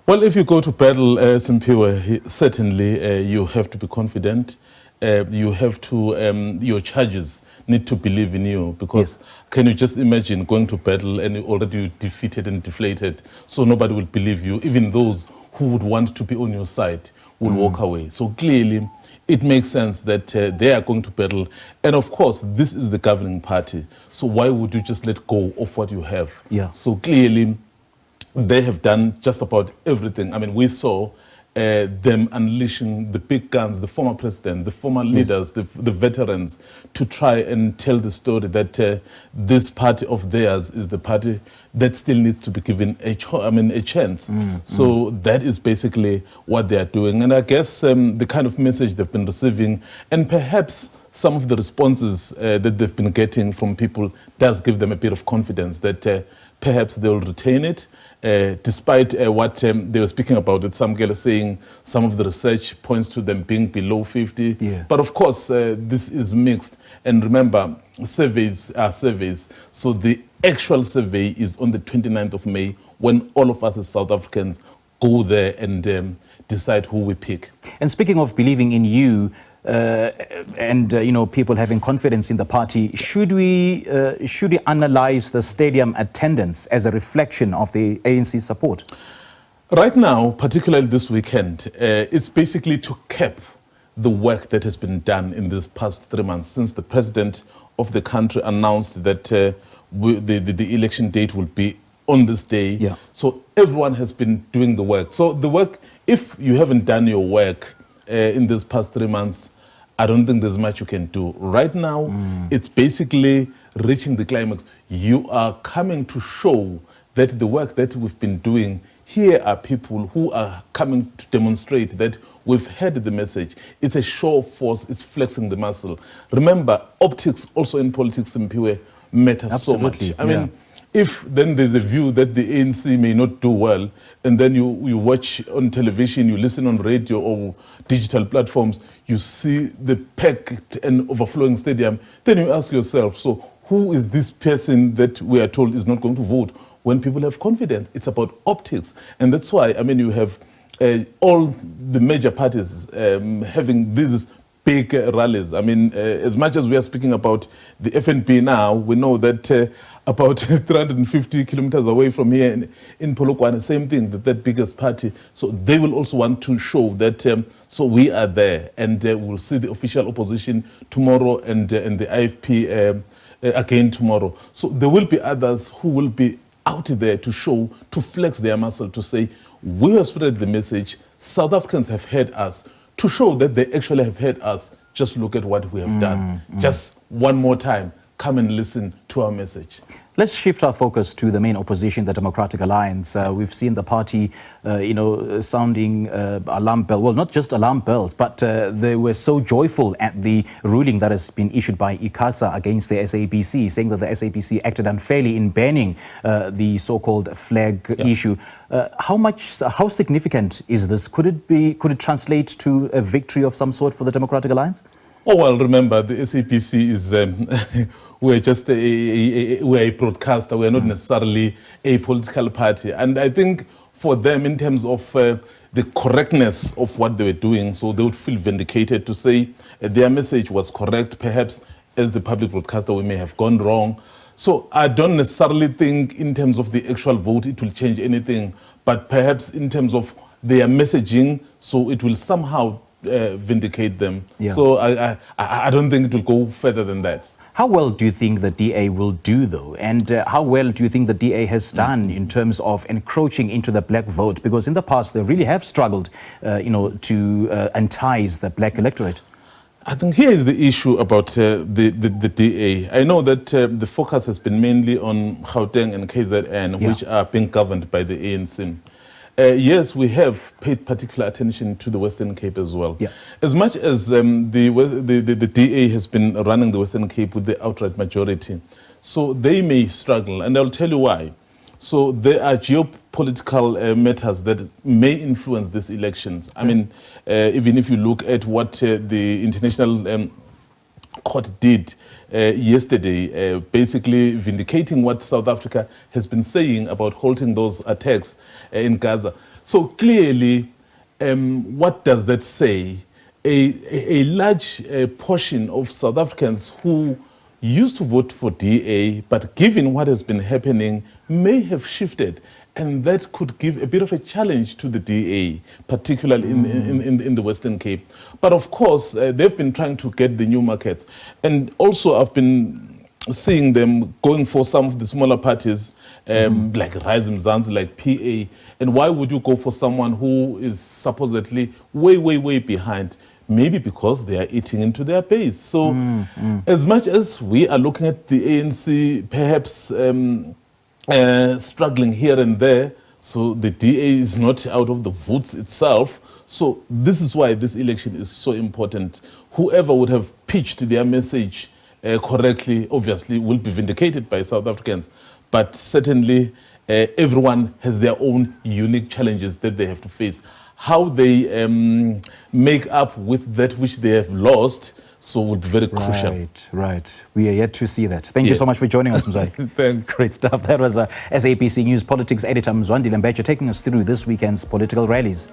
Well, if you go to battle, Simpiwe, certainly you have to be confident. You have to, your charges need to believe in you, because can you just imagine going to battle and already defeated and deflated, so nobody will believe you. Even those who would want to be on your side will walk away. So clearly, it makes sense that they are going to battle. And of course, this is the governing party. So why would you just let go of what you have? Yeah. So clearly, they have done just about everything. I mean, we saw them unleashing the big guns, the former president, the former leaders, the veterans, to try and tell the story that this party of theirs is the party that still needs to be given a chance. So that is basically what they are doing. And I guess the kind of message they've been receiving, and perhaps some of the responses that they've been getting from people, does give them a bit of confidence that perhaps they'll retain it, despite what they were speaking about it. Some girl is saying some of the research points to them being below 50. Yeah. But of course, this is mixed. And remember, surveys are surveys. So the actual survey is on the 29th of May, when all of us as South Africans go there and decide who we pick. And speaking of believing in you, and people having confidence in the party, should we analyze the stadium attendance as a reflection of the ANC support? Right now, particularly this weekend, it's basically to cap the work that has been done in these past 3 months since the president of the country announced that the election date will be on this day. Yeah. So everyone has been doing the work. So the work, if you haven't done your work in these past 3 months, I don't think there's much you can do. Right now, it's basically reaching the climax. You are coming to show that the work that we've been doing, here are people who are coming to demonstrate that we've heard the message. It's a show of force, it's flexing the muscle. Remember, optics also in politics, Mpiwe, matters so much. I mean, if then there's a view that the ANC may not do well, and then you watch on television, you listen on radio or digital platforms, you see the packed and overflowing stadium, then you ask yourself, so who is this person that we are told is not going to vote? When people have confidence, it's about optics. And that's why, I mean, you have all the major parties having these big rallies. I mean, as much as we are speaking about the FNB now, we know that about 350 kilometers away from here in Polokwane, same thing, that biggest party. So they will also want to show that, so we are there, and we'll see the official opposition tomorrow and the IFP again tomorrow. So there will be others who will be out there to show, to flex their muscle, to say, we have spread the message, South Africans have heard us, to show that they actually have heard us. Just look at what we have done. Just one more time, come and listen to our message. Let's shift our focus to the main opposition, the Democratic Alliance. We've seen the party, sounding alarm bell. Well, not just alarm bells, but they were so joyful at the ruling that has been issued by ICASA against the SABC, saying that the SABC acted unfairly in banning the so-called flag issue. How significant is this? Could it translate to a victory of some sort for the Democratic Alliance? Oh, well, remember, the SABC is, we're just we're a broadcaster. We're not necessarily a political party. And I think for them, in terms of the correctness of what they were doing, so they would feel vindicated to say their message was correct. Perhaps as the public broadcaster, we may have gone wrong. So I don't necessarily think in terms of the actual vote, it will change anything. But perhaps in terms of their messaging, so it will somehow vindicate them. Yeah. So I don't think it will go further than that. How well do you think the DA will do, though? And how well do you think the DA has done in terms of encroaching into the black vote? Because in the past, they really have struggled, to entice the black electorate. I think here is the issue about the DA. I know that the focus has been mainly on Gauteng and KZN, which are being governed by the ANC. Yes, we have paid particular attention to the Western Cape as well. Yeah. As much as the DA has been running the Western Cape with the outright majority, so they may struggle, and I'll tell you why. So there are geopolitical matters that may influence these elections. I mean, even if you look at what the International Court did yesterday, basically vindicating what South Africa has been saying about halting those attacks in Gaza. So clearly, what does that say? A large portion of South Africans who used to vote for DA, but given what has been happening, may have shifted. And that could give a bit of a challenge to the DA, particularly in the Western Cape. But of course, they've been trying to get the new markets. And also I've been seeing them going for some of the smaller parties, like Rallies, Mzwandile, like PA. And why would you go for someone who is supposedly way, way, way behind? Maybe because they are eating into their base. So as much as we are looking at the ANC perhaps struggling here and there, so the DA is not out of the woods itself. So this is why this election is so important. Whoever would have pitched their message correctly, obviously, will be vindicated by South Africans. But certainly, everyone has their own unique challenges that they have to face. How they make up with that which they have lost, so would be very crucial. Right. We are yet to see that. Thank you so much for joining us, Mzwandile. Thanks. Great stuff. That was SABC News Politics editor Mzwandile Mbeje taking us through this weekend's political rallies.